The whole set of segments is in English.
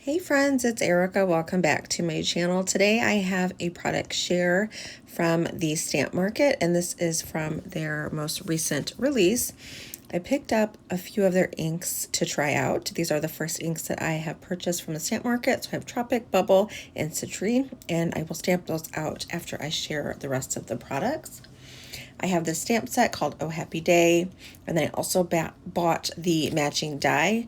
Hey friends, it's Erica. Welcome back to my channel. Today I have a product share from the Stamp Market, and this is from their most recent release. I picked up a few of their inks to try out. These are the first inks that I have purchased from the Stamp Market. So I have Tropic, Bubble, and Citrine, and I will stamp those out after I share the rest of the products. I have this stamp set called Oh Happy Day, and then I also bought the matching die.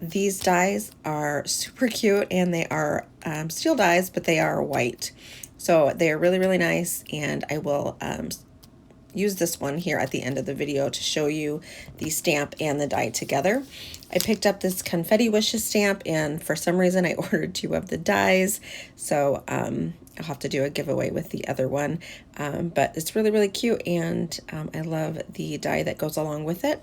These dies are super cute, and they are steel dies, but they are white. So they are really, really nice, and I will use this one here at the end of the video to show you the stamp and the die together. I picked up this Confetti Wishes stamp, and for some reason I ordered two of the dies, so I'll have to do a giveaway with the other one, but it's really, really cute, and I love the die that goes along with it.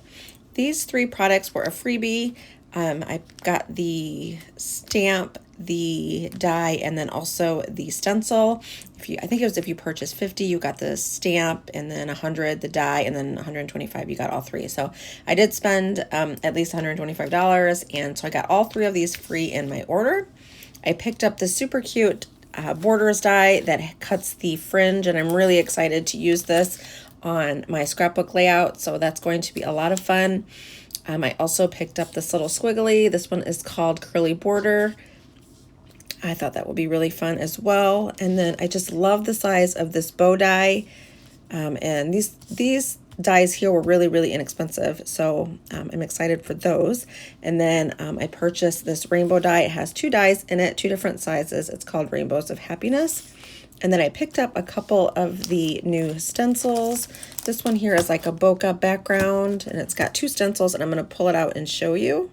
These three products were a freebie. I got the stamp, the die, and then also the stencil. I think it was if you purchased 50, you got the stamp, and then 100 the die, and then 125 you got all three. So I did spend at least $125, and so I got all three of these free in my order. I picked up this super cute borders die that cuts the fringe, and I'm really excited to use this on my scrapbook layout, so that's going to be a lot of fun. I also picked up this little squiggly. This one is called Curly Border. I thought that would be really fun as well. And then I just love the size of this bow die. And these dies here were really, really inexpensive, so I'm excited for those. And then I purchased this rainbow die. It has two dies in it, two different sizes. It's called Rainbows of Happiness. And then I picked up a couple of the new stencils. This one here is like a bokeh background, and it's got two stencils, and I'm going to pull it out and show you.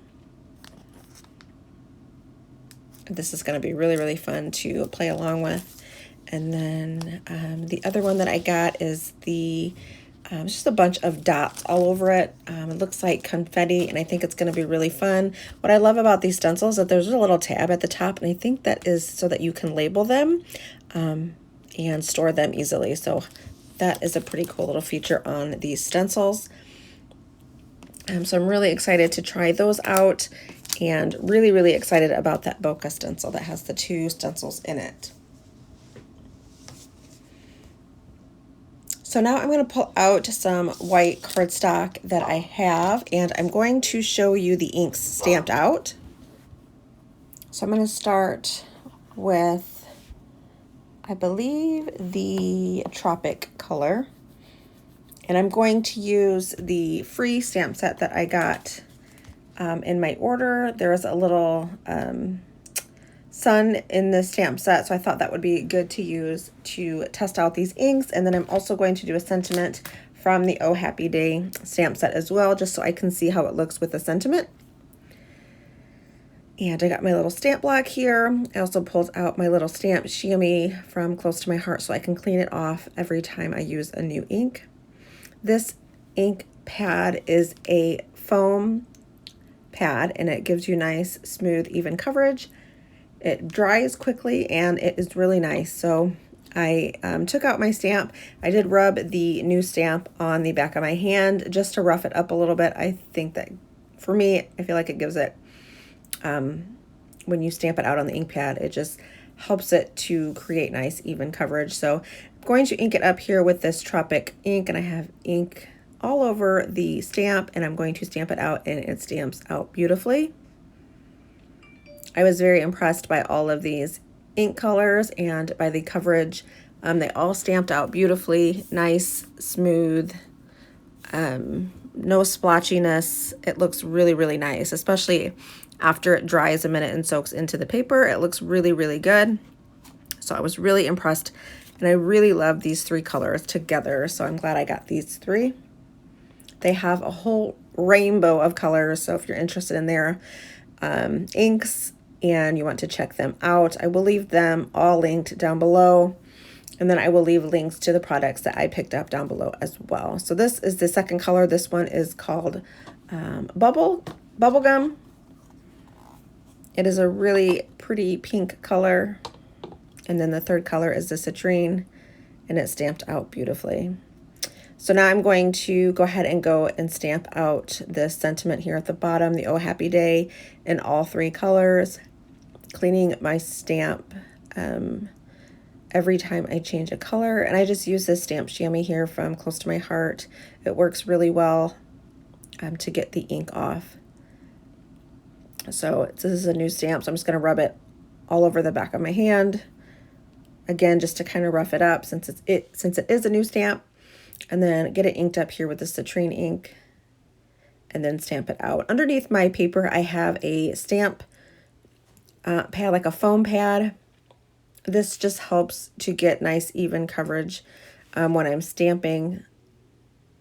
This is going to be really, really fun to play along with. And then the other one that I got is just a bunch of dots all over it. It looks like confetti, and I think it's going to be really fun. What I love about these stencils is that there's a little tab at the top, and I think that is so that you can label them and store them easily. So that is a pretty cool little feature on these stencils. So I'm really excited to try those out, and really, really excited about that bokeh stencil that has the two stencils in it. So now I'm going to pull out some white cardstock that I have, and I'm going to show you the inks stamped out. So I'm going to start with, I believe, the Tropic color. And I'm going to use the free stamp set that I got in my order. There was a little sun in the stamp set, so I thought that would be good to use to test out these inks. And then I'm also going to do a sentiment from the Oh Happy Day stamp set as well, just so I can see how it looks with the sentiment. And I got my little stamp block here. I also pulled out my little stamp chamois from Close to My Heart so I can clean it off every time I use a new ink. This ink pad is a foam pad, and it gives you nice, smooth, even coverage. It dries quickly, and it is really nice. So I took out my stamp. I did rub the new stamp on the back of my hand just to rough it up a little bit. I think that, for me, I feel like it gives it, when you stamp it out on the ink pad, it just helps it to create nice, even coverage. So I'm going to ink it up here with this Tropic ink, and I have ink all over the stamp, and I'm going to stamp it out, and it stamps out beautifully. I was very impressed by all of these ink colors and by the coverage. They all stamped out beautifully, nice, smooth, no splotchiness. It looks really, really nice, especially after it dries a minute and soaks into the paper. It looks really, really good. So I was really impressed, and I really love these three colors together. So I'm glad I got these three. They have a whole rainbow of colors, so if you're interested in their inks and you want to check them out, I will leave them all linked down below, and then I will leave links to the products that I picked up down below as well. So this is the second color. This one is called Bubblegum. It is a really pretty pink color, and then the third color is the Citrine, and it's stamped out beautifully. So now I'm going to go ahead and go and stamp out this sentiment here at the bottom, the Oh Happy Day, in all 3 colors, cleaning my stamp every time I change a color. And I just use this stamp chamois here from Close to My Heart. It works really well to get the ink off. So this is a new stamp, so I'm just going to rub it all over the back of my hand. Again, just to kind of rough it up since it is a new stamp. And then get it inked up here with the citrine ink and then stamp it out. Underneath my paper, I have a stamp pad, like a foam pad. This just helps to get nice even coverage when I'm stamping.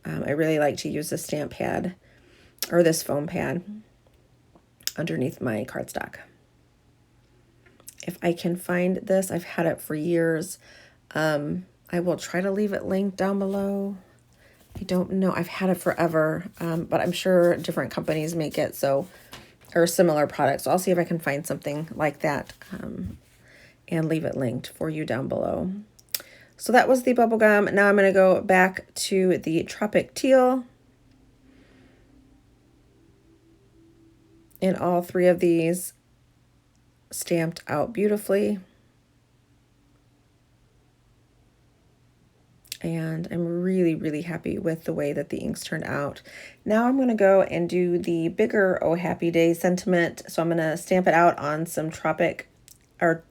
I really like to use the stamp pad or this foam pad underneath my cardstock. If I can find this, I've had it for years. I will try to leave it linked down below. I don't know. I've had it forever, but I'm sure different companies make it, so, or similar products. So I'll see if I can find something like that and leave it linked for you down below. So that was the bubble gum. Now I'm going to go back to the Tropic Teal. And all 3 of these stamped out beautifully. And I'm really, really happy with the way that the inks turned out. Now I'm going to go and do the bigger Oh Happy Day sentiment. So I'm going to stamp it out on some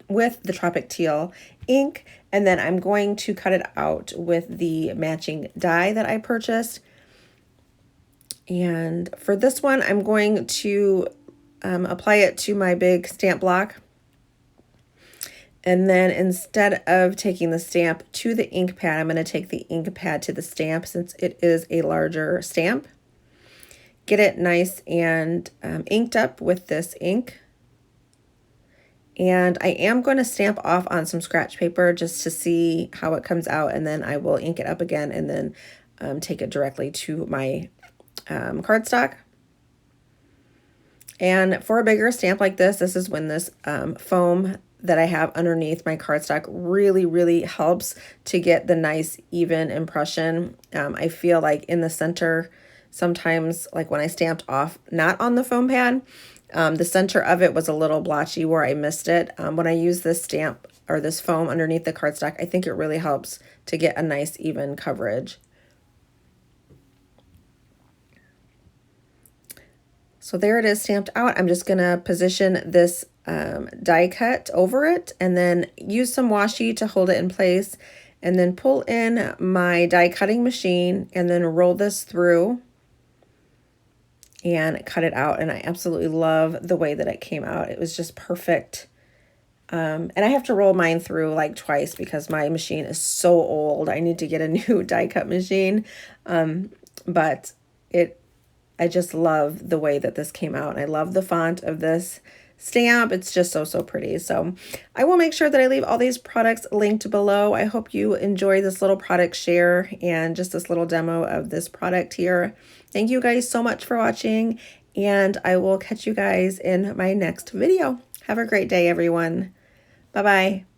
with the Tropic Teal ink. And then I'm going to cut it out with the matching die that I purchased. And for this one, I'm going to apply it to my big stamp block. And then instead of taking the stamp to the ink pad, I'm going to take the ink pad to the stamp since it is a larger stamp. Get it nice and inked up with this ink. And I am going to stamp off on some scratch paper just to see how it comes out. And then I will ink it up again and then take it directly to my cardstock. And for a bigger stamp like this is when this foam that I have underneath my cardstock really, really helps to get the nice even impression. I feel like in the center, sometimes like when I stamped off, not on the foam pad, the center of it was a little blotchy where I missed it. When I use this stamp or this foam underneath the cardstock, I think it really helps to get a nice even coverage. So there it is stamped out. I'm just gonna position this die cut over it and then use some washi to hold it in place and then pull in my die cutting machine and then roll this through and cut it out. And I absolutely love the way that it came out. It was just perfect. And I have to roll mine through like twice because my machine is so old. I need to get a new die cut machine. But I just love the way that this came out. I love the font of this stamp. It's just so, so pretty. So I will make sure that I leave all these products linked below. I hope you enjoy this little product share and just this little demo of this product here. Thank you guys so much for watching, and I will catch you guys in my next video. Have a great day, everyone. Bye-bye.